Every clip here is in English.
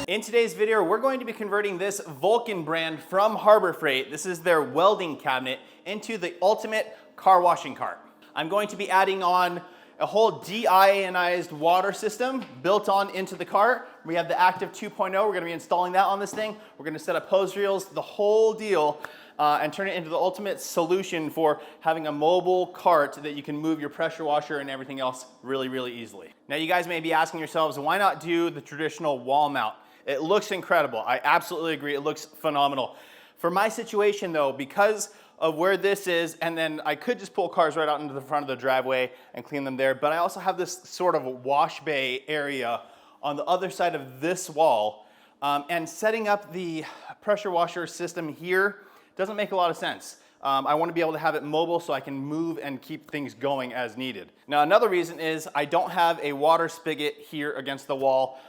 In today's video, we're going to be converting this Vulcan brand from Harbor Freight, this is their welding cabinet, into the ultimate car washing cart. I'm going to be adding on a whole deionized water system built on into the cart. We have the Active 2.0, we're gonna be installing that on this thing. We're gonna set up hose reels, the whole deal, and turn it into the ultimate solution for having a mobile cart that you can move your pressure washer and everything else really, really easily. Now you guys may be asking yourselves, why not do the traditional wall mount? It looks incredible. I absolutely agree. It looks phenomenal. For my situation though, because of where this is, and then I could just pull cars right out into the front of the driveway and clean them there, but I also have this sort of wash bay area on the other side of this wall, and setting up the pressure washer system here doesn't make a lot of sense. I want to be able to have it mobile so I can move and keep things going as needed. Now another reason is I don't have a water spigot here against the wall,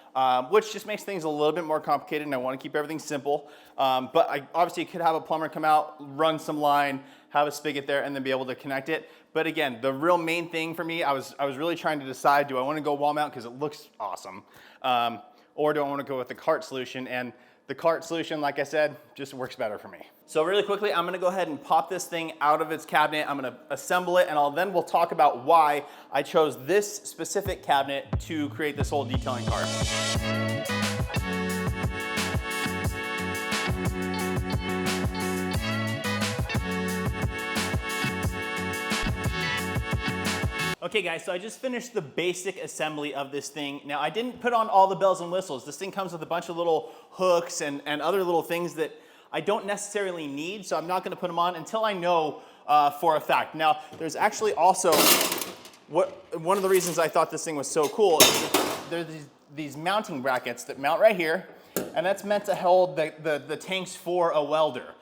which just makes things a little bit more complicated, and I want to keep everything simple. But I obviously could have a plumber come out, run some line, have a spigot there, and then be able to connect it. But again, the real main thing for me, I was really trying to decide, do I want to go wall mount because it looks awesome, or do I want to go with the cart solution? And the cart solution, like I said, just works better for me. So really quickly, I'm gonna go ahead and pop this thing out of its cabinet. I'm gonna assemble it, and we'll talk about why I chose this specific cabinet to create this whole detailing cart. Okay guys, so I just finished the basic assembly of this thing. Now I didn't put on all the bells and whistles. This thing comes with a bunch of little hooks and other little things that I don't necessarily need, so I'm not gonna put them on until I know for a fact. Now, there's actually also, one of the reasons I thought this thing was so cool is that there's these mounting brackets that mount right here, and that's meant to hold the tanks for a welder.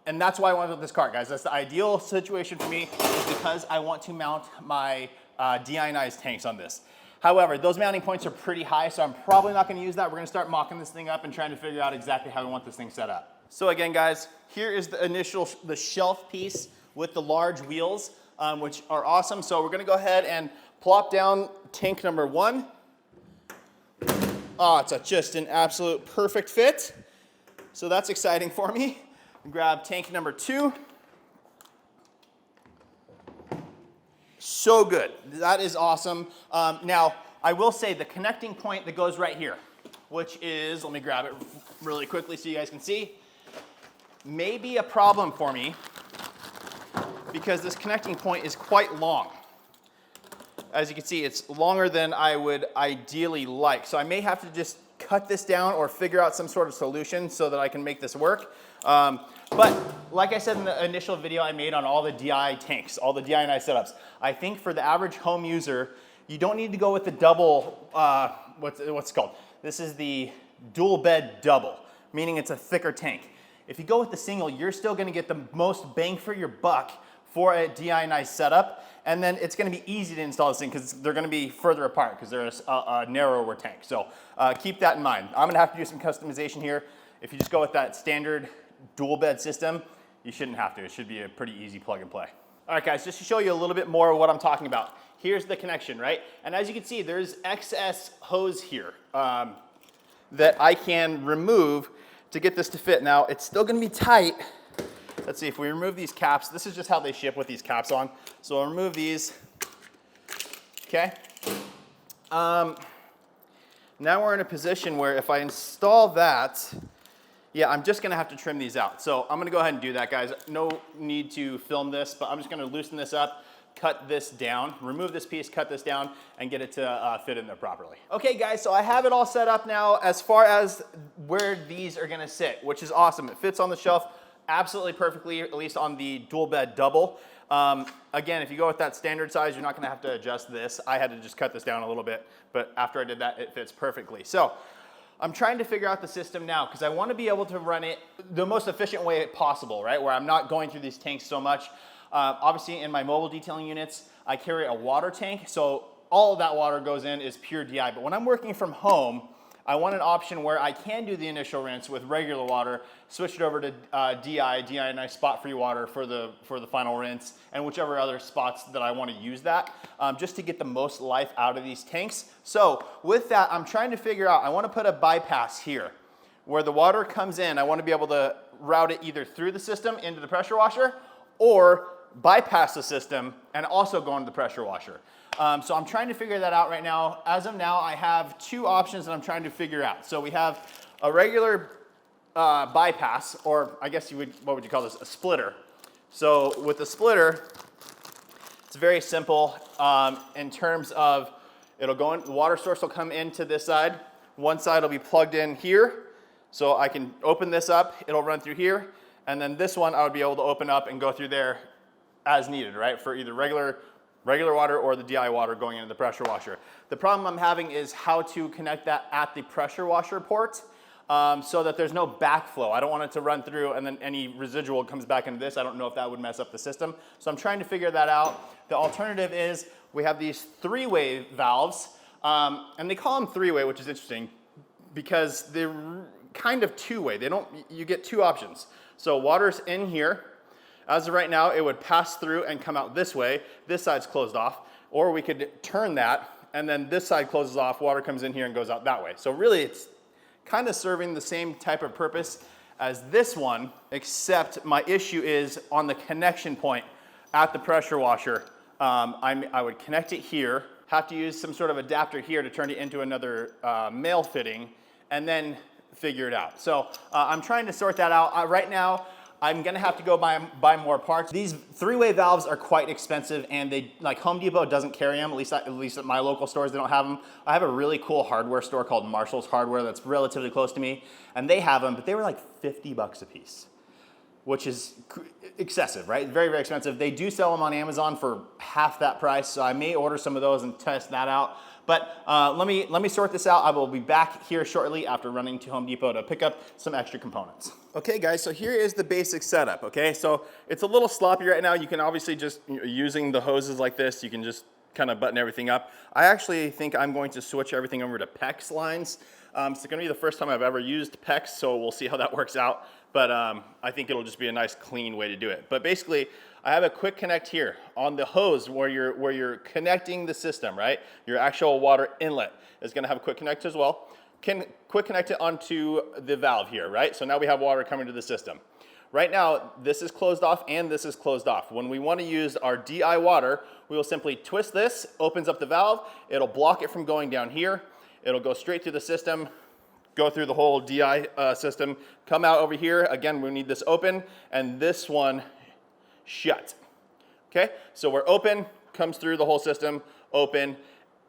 And that's why I wanted this cart, guys. That's the ideal situation for me, is because I want to mount my deionized tanks on this. However, those mounting points are pretty high, so I'm probably not gonna use that. We're gonna start mocking this thing up and trying to figure out exactly how we want this thing set up. So again, guys, here is the shelf piece with the large wheels, which are awesome. So we're gonna go ahead and plop down tank number 1. Oh, it's just an absolute perfect fit. So that's exciting for me. Grab tank number 2. So good. That is awesome. Now, I will say the connecting point that goes right here, which is, let me grab it really quickly so you guys can see, may be a problem for me because this connecting point is quite long. As you can see, it's longer than I would ideally like. So I may have to just cut this down or figure out some sort of solution so that I can make this work. But like I said in the initial video I made on all the DI tanks, all the deionized setups, I think for the average home user, you don't need to go with the double, what's it called? This is the dual bed double, meaning it's a thicker tank. If you go with the single, you're still gonna get the most bang for your buck for a deionized setup, and then it's gonna be easy to install this thing because they're gonna be further apart because they're a narrower tank. So keep that in mind. I'm gonna have to do some customization here. If you just go with that standard dual bed system, you shouldn't have to. It should be a pretty easy plug and play. All right guys, just to show you a little bit more of what I'm talking about. Here's the connection, right? And as you can see, there's excess hose here that I can remove to get this to fit. Now, it's still gonna be tight. Let's see, if we remove these caps, this is just how they ship with these caps on. So I'll remove these, okay? Now we're in a position where if I install that, yeah, I'm just gonna have to trim these out. So I'm gonna go ahead and do that, guys. No need to film this, but I'm just gonna loosen this up, cut this down, remove this piece, cut this down, and get it to fit in there properly. Okay, guys, so I have it all set up now as far as where these are gonna sit, which is awesome. It fits on the shelf absolutely perfectly, at least on the dual bed double. Again, if you go with that standard size, you're not gonna have to adjust this. I had to just cut this down a little bit, but after I did that, it fits perfectly. So I'm trying to figure out the system now because I want to be able to run it the most efficient way possible, right? Where I'm not going through these tanks so much. Obviously in my mobile detailing units, I carry a water tank. So all of that water goes in is pure DI. But when I'm working from home, I want an option where I can do the initial rinse with regular water, switch it over to DI, nice spot-free water for the final rinse, and whichever other spots that I want to use that, just to get the most life out of these tanks. So with that, I'm trying to figure out, I want to put a bypass here. Where the water comes in, I want to be able to route it either through the system into the pressure washer or bypass the system and also go into the pressure washer. So I'm trying to figure that out right now. As of now, I have two options that I'm trying to figure out. So we have a regular bypass, or I guess what would you call this? A splitter. So with the splitter, it's very simple in terms of it'll go in, the water source will come into this side. One side will be plugged in here. So I can open this up, it'll run through here, and then this one I would be able to open up and go through there as needed, right? For either regular water or the DI water going into the pressure washer. The problem I'm having is how to connect that at the pressure washer port so that there's no backflow. I don't want it to run through and then any residual comes back into this. I don't know if that would mess up the system. So I'm trying to figure that out. The alternative is we have these three-way valves, and they call them three-way, which is interesting because they're kind of two-way. You get two options. So water's in here. As of right now, it would pass through and come out this way. This side's closed off. Or we could turn that, and then this side closes off, water comes in here and goes out that way. So really, it's kind of serving the same type of purpose as this one, except my issue is on the connection point at the pressure washer. I would connect it here, have to use some sort of adapter here to turn it into another male fitting, and then figure it out. So I'm trying to sort that out. Right now, I'm gonna have to go buy more parts. These three-way valves are quite expensive, and they, like, Home Depot doesn't carry them, at least at my local stores they don't have them. I have a really cool hardware store called Marshall's Hardware that's relatively close to me, and they have them, but they were like 50 bucks a piece, which is excessive, right? Very, very expensive. They do sell them on Amazon for half that price, so I may order some of those and test that out. But let me sort this out. I will be back here shortly after running to Home Depot to pick up some extra components. Okay guys, so here is the basic setup, okay? So it's a little sloppy right now. You can obviously just, using the hoses like this, you can just kind of button everything up. I actually think I'm going to switch everything over to PEX lines. It's gonna be the first time I've ever used PEX, so we'll see how that works out. But I think it'll just be a nice clean way to do it. But basically, I have a quick connect here on the hose where you're connecting the system, right? Your actual water inlet is gonna have a quick connect as well. Can quick connect it onto the valve here, right? So now we have water coming to the system. Right now, this is closed off and this is closed off. When we want to use our DI water, we will simply twist this, opens up the valve, it'll block it from going down here, it'll go straight through the system, go through the whole DI system, come out over here. Again, we need this open and this one shut. Okay, so we're open, comes through the whole system, open,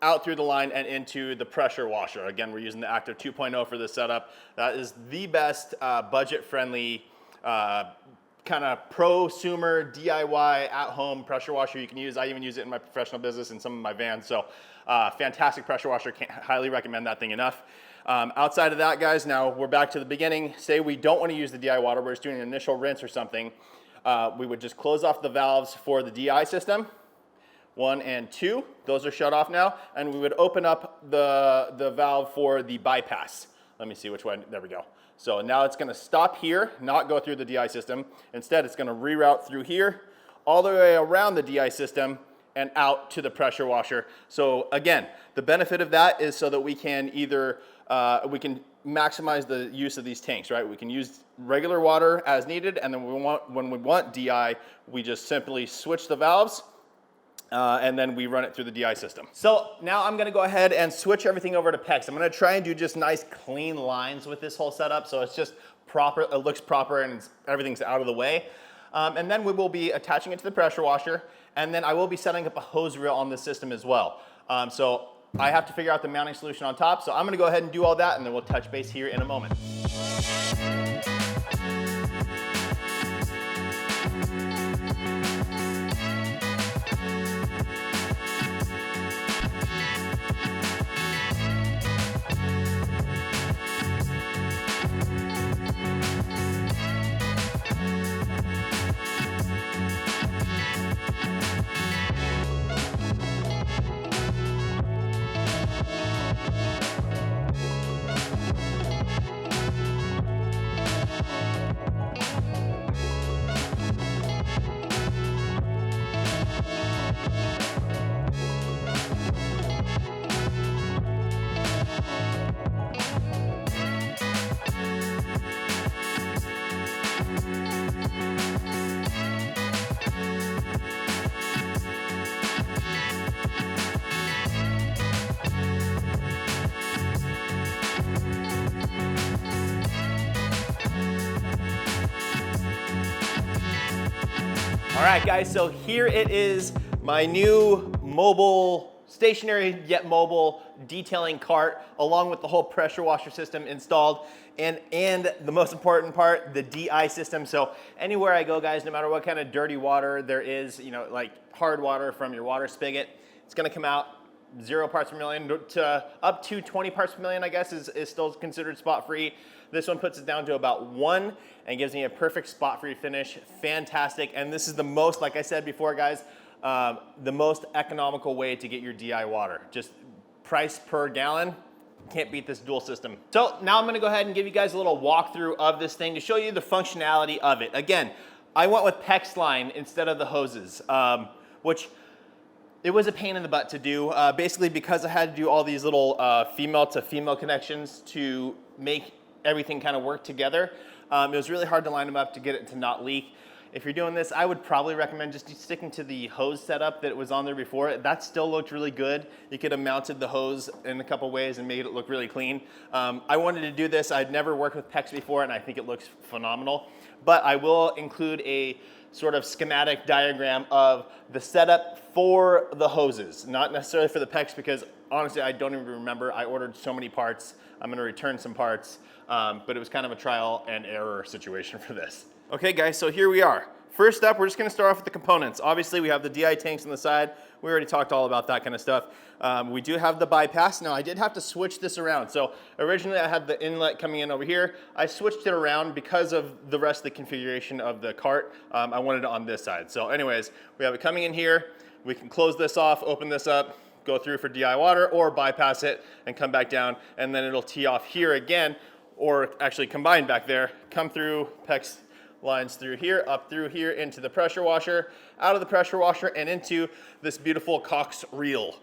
out through the line and into the pressure washer. Again, we're using the Active 2.0 for this setup. That is the best budget-friendly kind of prosumer DIY at-home pressure washer you can use. I even use it in my professional business in some of my vans. So fantastic pressure washer, can't highly recommend that thing enough. Outside of that, guys, now we're back to the beginning. Say we don't want to use the DI water, we're just doing an initial rinse or something. We would just close off the valves for the DI system. 1 and 2, those are shut off now, and we would open up the valve for the bypass. Let me see which one, there we go. So now it's gonna stop here, not go through the DI system. Instead, it's gonna reroute through here, all the way around the DI system, and out to the pressure washer. So again, the benefit of that is so that we can either, we can maximize the use of these tanks, right? We can use regular water as needed, and then when we want DI, we just simply switch the valves, and then we run it through the DI system. So now I'm gonna go ahead and switch everything over to PEX. I'm gonna try and do just nice clean lines with this whole setup so it's just proper, it looks proper and everything's out of the way. And then we will be attaching it to the pressure washer, and then I will be setting up a hose reel on this system as well. So I have to figure out the mounting solution on top, so I'm gonna go ahead and do all that and then we'll touch base here in a moment. right, guys, so here it is, my new mobile, stationary yet mobile detailing cart, along with the whole pressure washer system installed, and the most important part, the DI system. So anywhere I go, guys, no matter what kind of dirty water there is, you know, like hard water from your water spigot, it's gonna come out 0 parts per million to up to 20 parts per million, I guess, is still considered spot free. This one puts it down to about 1 and gives me a perfect spot free finish. Fantastic. And this is the most, like I said before, guys, the most economical way to get your DI water. Just price per gallon, can't beat this dual system. So now I'm gonna go ahead and give you guys a little walkthrough of this thing to show you the functionality of it. Again, I went with PEX line instead of the hoses, which it was a pain in the butt to do, basically because I had to do all these little female to female connections to make everything kind of work together. It was really hard to line them up to get it to not leak. If you're doing this, I would probably recommend just sticking to the hose setup that was on there before. That still looked really good. You could have mounted the hose in a couple ways and made it look really clean. I wanted to do this. I'd never worked with PEX before, and I think it looks phenomenal. But I will include a sort of schematic diagram of the setup for the hoses, not necessarily for the PEX, because honestly, I don't even remember. I ordered so many parts. I'm gonna return some parts, but it was kind of a trial and error situation for this. Okay, guys, so here we are. First up, we're just gonna start off with the components. Obviously, we have the DI tanks on the side. We already talked all about that kind of stuff. We do have the bypass. Now, I did have to switch this around. So originally, I had the inlet coming in over here. I switched it around because of the rest of the configuration of the cart. I wanted it on this side. So anyways, we have it coming in here. We can close this off, open this up, go through for DI water, or bypass it and come back down, and then it'll tee off here again, or actually combine back there, come through PEX lines through here, up through here, into the pressure washer, out of the pressure washer, and into this beautiful Cox reel.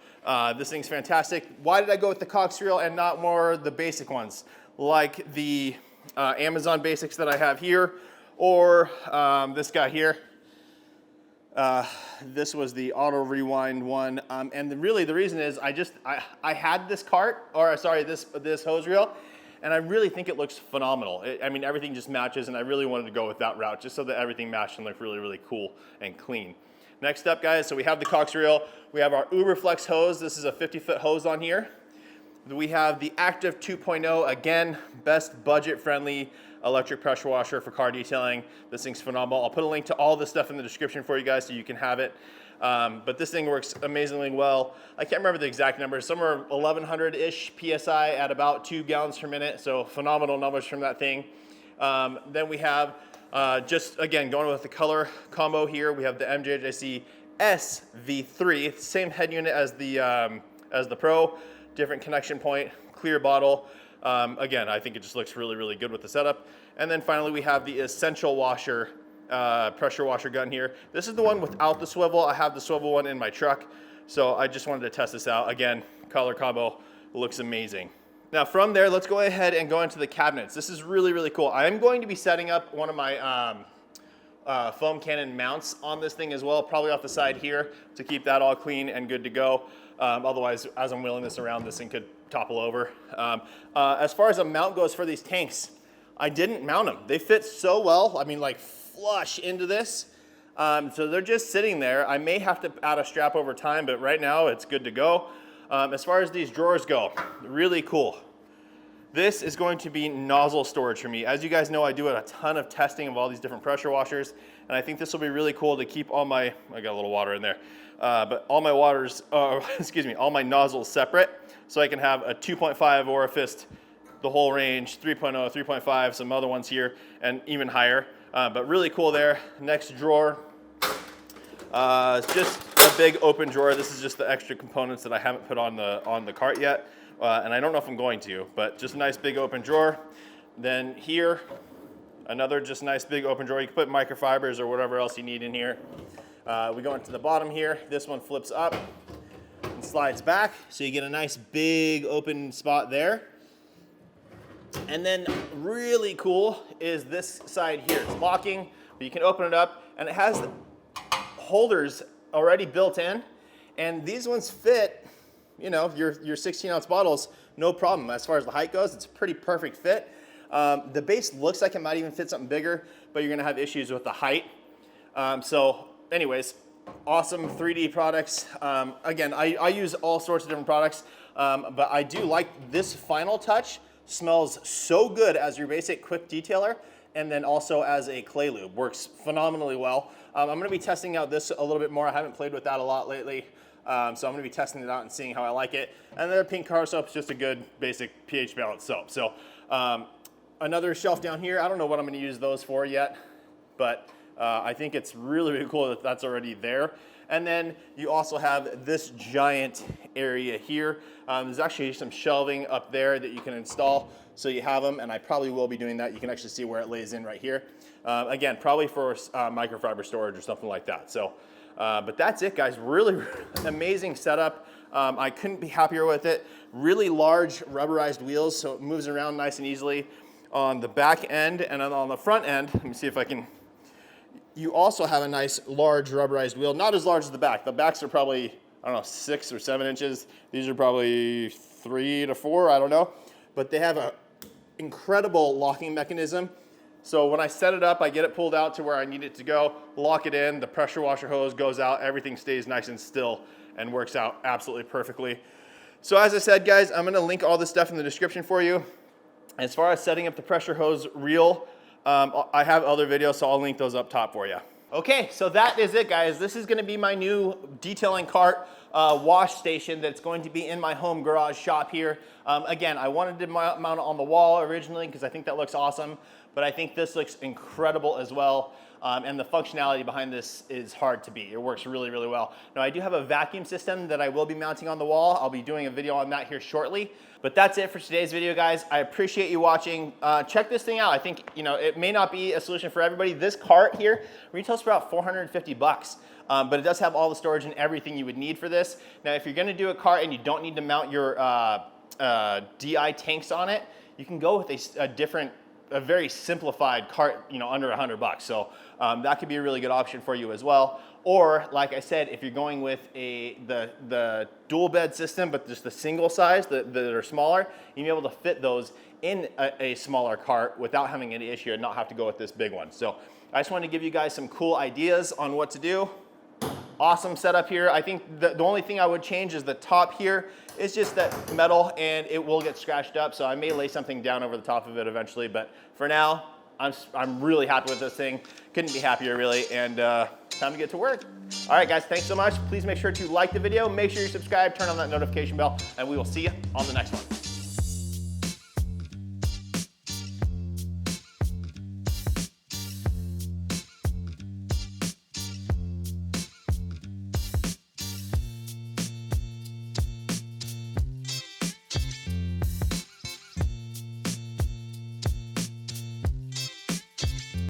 This thing's fantastic. Why did I go with the Cox reel and not more the basic ones, like the Amazon basics that I have here, or this guy here? This was the auto rewind one, and really the reason is I had this cart, or sorry, this hose reel, and I really think it looks phenomenal. I mean, everything just matches, and I really wanted to go with that route just so that everything matched and looked really, really cool and clean. Next up, guys, so we have the Cox reel. We have our Uberflex hose. This is a 50-foot hose on here. We have the Active 2.0, again, best budget-friendly electric pressure washer for car detailing. This thing's phenomenal. I'll put a link to all this stuff in the description for you guys so you can have it. But this thing works amazingly well. I can't remember the exact numbers, somewhere 1100-ish PSI at about 2 gallons per minute, so phenomenal numbers from that thing. Then we have, just again, going with the color combo here, we have the MJJC SV3, it's the same head unit as the Pro, different connection point, clear bottle. Again, I think it just looks really, really good with the setup. And then finally, we have the Essential Washer pressure washer gun here. This is the one without the swivel. I have the swivel one in my truck, so I just wanted to test this out. Again, color combo looks amazing. Now from there, let's go ahead and go into the cabinets. This is really, really cool. I am going to be setting up one of my foam cannon mounts on this thing as well, probably off the side here to keep that all clean and good to go. Otherwise, as I'm wheeling this around, this thing could topple over. As far as a mount goes for these tanks, I didn't mount them. They fit so well. I mean, like flush into this. So they're just sitting there. I may have to add a strap over time, but right now it's good to go. As far as these drawers go, really cool. This is going to be nozzle storage for me. As you guys know, I do a ton of testing of all these different pressure washers, and I think this will be really cool to keep all my, I got a little water in there, but all my waters, excuse me, all my nozzles separate, so I can have a 2.5 orifice, the whole range, 3.0, 3.5, some other ones here, and even higher. But really cool there. Next drawer, it's just a big open drawer. This is just the extra components that I haven't put on the cart yet. And I don't know if I'm going to, but just a nice big open drawer. Then here, another just nice big open drawer. You can put microfibers or whatever else you need in here. We go into the bottom here. This one flips up and slides back, so you get a nice big open spot there. And then really cool is this side here. It's locking, but you can open it up, and it has holders already built in, and these ones fit, you know, your 16-ounce bottles, no problem. As far as the height goes, it's a pretty perfect fit. The base looks like it might even fit something bigger, but you're gonna have issues with the height. So anyways, awesome 3D products. Again, I use all sorts of different products, but I do like this final touch. Smells so good as your basic quick detailer, and then also as a clay lube. Works phenomenally well. I'm gonna be testing out this a little bit more. I haven't played with that a lot lately, so I'm gonna be testing it out and seeing how I like it. And then the pink car soap is just a good basic pH balanced soap. So another shelf down here, I don't know what I'm gonna use those for yet, but I think it's really, really cool that that's already there. And then you also have this giant area here. There's actually some shelving up there that you can install, so you have them, and I probably will be doing that. You can actually see where it lays in right here. Again, probably for microfiber storage or something like that. So, but that's it, guys. Really amazing setup. I couldn't be happier with it. Really large rubberized wheels, so it moves around nice and easily on the back end, and on the front end, let me see if I can. You also have a nice large rubberized wheel, not as large as the back. The backs are probably, I don't know, 6 or 7 inches. These are probably 3 to 4, I don't know. But they have an incredible locking mechanism. So when I set it up, I get it pulled out to where I need it to go, lock it in, the pressure washer hose goes out, everything stays nice and still and works out absolutely perfectly. So as I said, guys, I'm gonna link all this stuff in the description for you. As far as setting up the pressure hose reel, I have other videos, so I'll link those up top for you. Okay, so that is it, guys. This is gonna be my new detailing cart wash station that's going to be in my home garage shop here. Again, I wanted to mount it on the wall originally because I think that looks awesome, but I think this looks incredible as well. And the functionality behind this is hard to beat. It works really, really well. Now, I do have a vacuum system that I will be mounting on the wall. I'll be doing a video on that here shortly. But that's it for today's video, guys. I appreciate you watching. Check this thing out. I think, you know, it may not be a solution for everybody. This cart here retails for about 450 bucks. But it does have all the storage and everything you would need for this. Now, if you're gonna do a cart and you don't need to mount your DI tanks on it, you can go with a very simplified cart, you know, under 100 bucks. So that could be a really good option for you as well. Or, like I said, if you're going with the dual bed system, but just the single size that are smaller, you'll be able to fit those in a smaller cart without having any issue and not have to go with this big one. So I just wanted to give you guys some cool ideas on what to do. Awesome setup here. I think the only thing I would change is the top here. It's just that metal and it will get scratched up. So I may lay something down over the top of it eventually. But for now, I'm really happy with this thing. Couldn't be happier really. And time to get to work. All right, guys, thanks so much. Please make sure to like the video. Make sure you subscribe, turn on that notification bell, and we will see you on the next one.